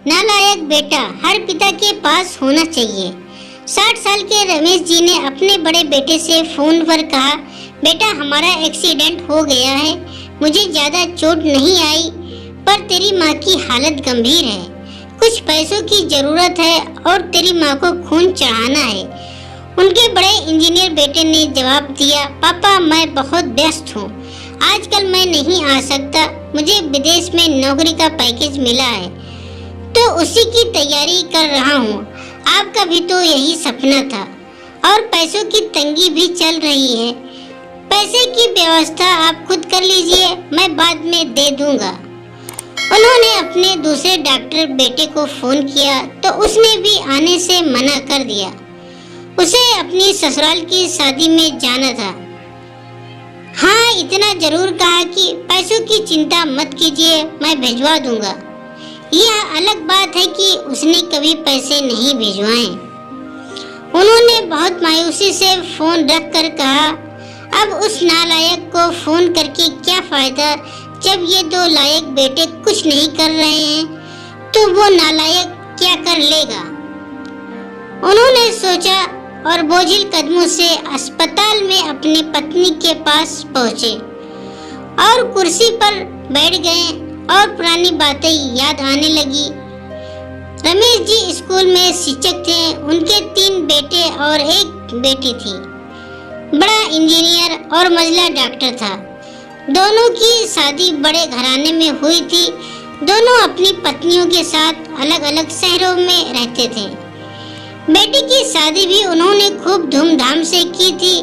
नालायक बेटा हर पिता के पास होना चाहिए। 60 साल के रमेश जी ने अपने बड़े बेटे से फोन पर कहा, बेटा हमारा एक्सीडेंट हो गया है, मुझे ज्यादा चोट नहीं आई, पर तेरी माँ की हालत गंभीर है, कुछ पैसों की जरूरत है और तेरी माँ को खून चढ़ाना है। उनके बड़े इंजीनियर बेटे ने जवाब दिया, पापा मैं बहुत व्यस्त हूँ, आजकल मैं नहीं आ सकता, मुझे विदेश में नौकरी का पैकेज मिला है तो उसी की तैयारी कर रहा हूँ। आपका भी तो यही सपना था और पैसों की तंगी भी चल रही है, पैसे की व्यवस्था आप खुद कर लीजिए, मैं बाद में दे दूंगा। उन्होंने अपने दूसरे डॉक्टर बेटे को फोन किया तो उसने भी आने से मना कर दिया, उसे अपनी ससुराल की शादी में जाना था। हाँ इतना जरूर कहा कि पैसों की चिंता मत कीजिए, मैं भिजवा दूंगा। यह अलग बात है कि उसने कभी पैसे नहीं भिजवाए। उन्होंने बहुत मायूसी से फोन रखकर कहा, अब उस नालायक को फोन करके क्या फायदा, जब ये दो लायक बेटे कुछ नहीं कर रहे हैं तो वो नालायक क्या कर लेगा। उन्होंने सोचा और बोझिल कदमों से अस्पताल में अपनी पत्नी के पास पहुंचे और कुर्सी पर बैठ गए और पुरानी बातें याद आने लगी। रमेश जी स्कूल में शिक्षक थे, उनके 3 बेटे और 1 बेटी थी। बड़ा इंजीनियर और मंझला डॉक्टर था। दोनों की शादी बड़े घराने में हुई थी। दोनों अपनी पत्नियों के साथ अलग अलग शहरों में रहते थे। बेटी की शादी भी उन्होंने खूब धूमधाम से की थी।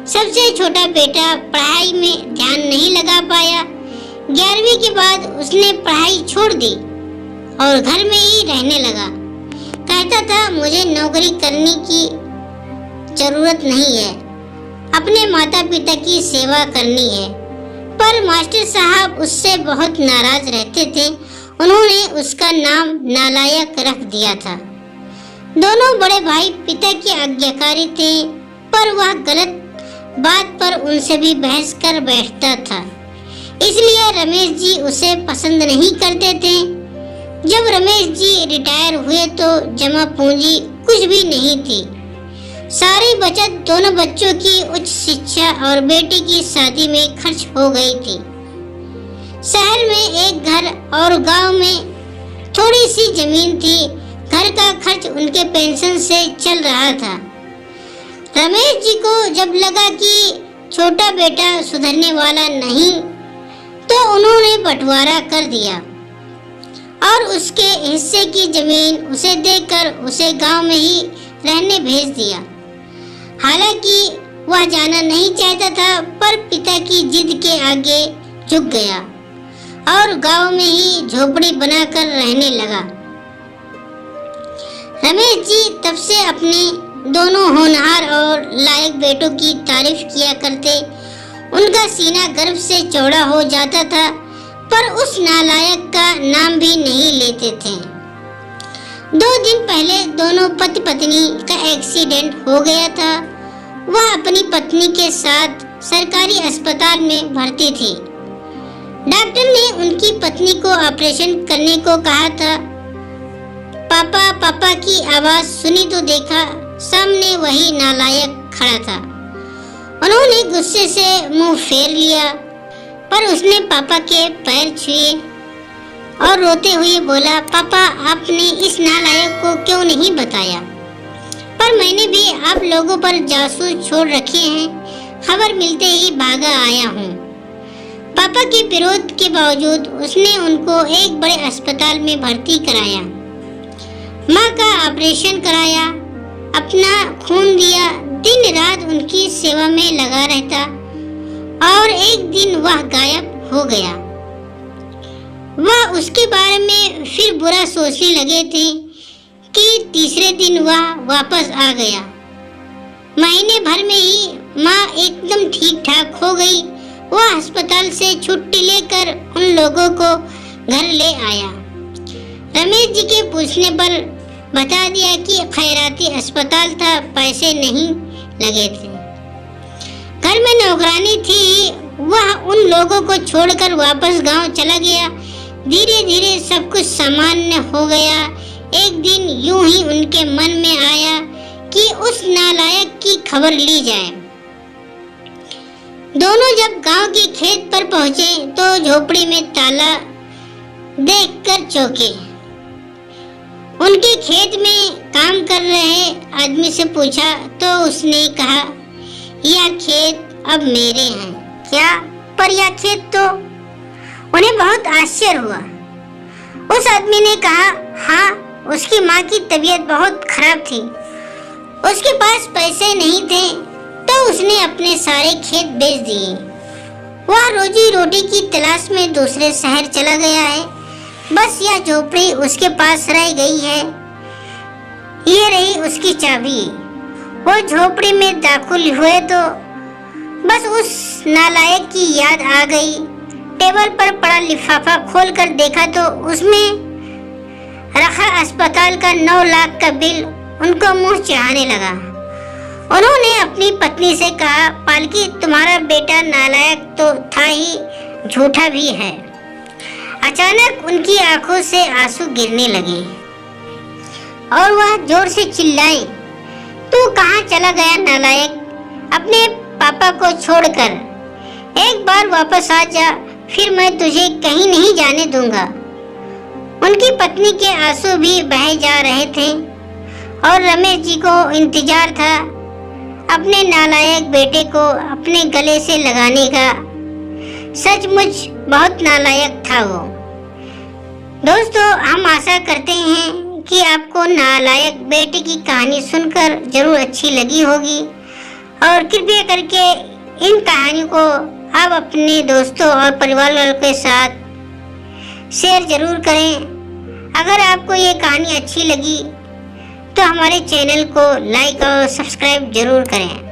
सबसे छोटा बेटा पढ़ाई में ध्यान नहीं लगा पाया। 11वीं के बाद उसने पढ़ाई छोड़ दी और घर में ही रहने लगा। कहता था मुझे नौकरी करने की जरूरत नहीं है, अपने माता पिता की सेवा करनी है। पर मास्टर साहब उससे बहुत नाराज रहते थे। उन्होंने उसका नाम नालायक रख दिया था। दोनों बड़े भाई पिता के आज्ञाकारी थे, पर वह गलत बात पर उनसे भी बहस कर बैठता था, इसलिए रमेश जी उसे पसंद नहीं करते थे। जब रमेश जी रिटायर हुए तो जमा पूंजी कुछ भी नहीं थी। सारी बचत दोनों बच्चों की उच्च शिक्षा और बेटी की शादी में खर्च हो गई थी। शहर में एक घर और गांव में थोड़ी सी जमीन थी। घर का खर्च उनके पेंशन से चल रहा था। रमेश जी को जब लगा कि छोटा बेटा सुधरने वाला नहीं तो उन्होंने बंटवारा कर दिया और उसके हिस्से की जमीन उसे देकर उसे गांव में ही रहने भेज दिया। हालांकि वह जाना नहीं चाहता था, पर पिता की जिद के आगे झुक गया और गांव में ही झोपड़ी बनाकर रहने लगा। रमेश जी तब से अपने दोनों होनहार और लायक बेटों की तारीफ किया करते। उनका सीना गर्व से चौड़ा हो जाता था, पर उस नालायक का नाम भी नहीं लेते थे। 2 दिन पहले दोनों पति पत्नी का एक्सीडेंट हो गया था। वह अपनी पत्नी के साथ सरकारी अस्पताल में भर्ती थी। डॉक्टर ने उनकी पत्नी को ऑपरेशन करने को कहा था। पापा पापा की आवाज सुनी तो देखा सामने वही नालायक खड़ा था। उन्होंने गुस्से से मुंह फेर लिया, पर उसने पापा के पैर छुए और रोते हुए बोला, पापा आपने इस नालायक को क्यों नहीं बताया, पर मैंने भी आप लोगों पर जासूस छोड़ रखे हैं, खबर मिलते ही भागा आया हूँ। पापा के विरोध के बावजूद उसने उनको एक बड़े अस्पताल में भर्ती कराया, माँ का ऑपरेशन कराया, अपना खून दिया, दिन रात उनकी सेवा में लगा रहता और एक दिन वह गायब हो गया। वह उसके बारे में फिर बुरा सोचने लगे थे कि तीसरे दिन वह वापस आ गया। महीने भर में ही माँ एकदम ठीक ठाक हो गई। वह अस्पताल से छुट्टी लेकर उन लोगों को घर ले आया। रमेश जी के पूछने पर बता दिया कि खैराती अस्पताल था, पैसे नहीं लगे थे। घर में नौकरानी थी। वह उन लोगों को छोड़कर वापस गांव चला गया। धीरे धीरे सब कुछ सामान्य हो गया। एक दिन यूं ही उनके मन में आया कि उस नालायक की खबर ली जाए। दोनों जब गांव के खेत पर पहुंचे तो झोपड़ी में ताला देखकर चौंके। उनके खेत में काम कर रहे आदमी से पूछा तो उसने कहा, यह खेत अब मेरे हैं। क्या? पर यह खेत तो? उन्हें बहुत आश्चर्य हुआ। उस आदमी ने कहा, हाँ, उसकी माँ की तबीयत बहुत खराब थी, उसके पास पैसे नहीं थे तो उसने अपने सारे खेत बेच दिए। वह रोजी रोटी की तलाश में दूसरे शहर चला गया है। बस यह झोपड़ी उसके पास रह गई है। ये रही उसकी चाबी। वो झोपड़ी में दाखिल हुए तो बस उस नालायक की याद आ गई। टेबल पर पड़ा लिफाफा खोलकर देखा तो उसमें रखा अस्पताल का 9 लाख का बिल उनको मुंह चढ़ाने लगा। उन्होंने अपनी पत्नी से कहा, पालकी, तुम्हारा बेटा नालायक तो था ही, झूठा भी है। अचानक उनकी आंखों से आंसू गिरने लगे और वह जोर से चिल्लाई, तू कहाँ चला गया नालायक? अपने पापा को छोड़कर एक बार वापस आ जा, फिर मैं तुझे कहीं नहीं जाने दूंगा। उनकी पत्नी के आंसू भी बह जा रहे थे और रमेश जी को इंतजार था अपने नालायक बेटे को अपने गले से लगाने का। सचमुच बहुत नालायक था वो। दोस्तों, हम आशा करते हैं कि आपको नालायक बेटे की कहानी सुनकर जरूर अच्छी लगी होगी और कृपया करके इन कहानियों को आप अपने दोस्तों और परिवार वालों के साथ शेयर जरूर करें। अगर आपको ये कहानी अच्छी लगी तो हमारे चैनल को लाइक और सब्सक्राइब जरूर करें।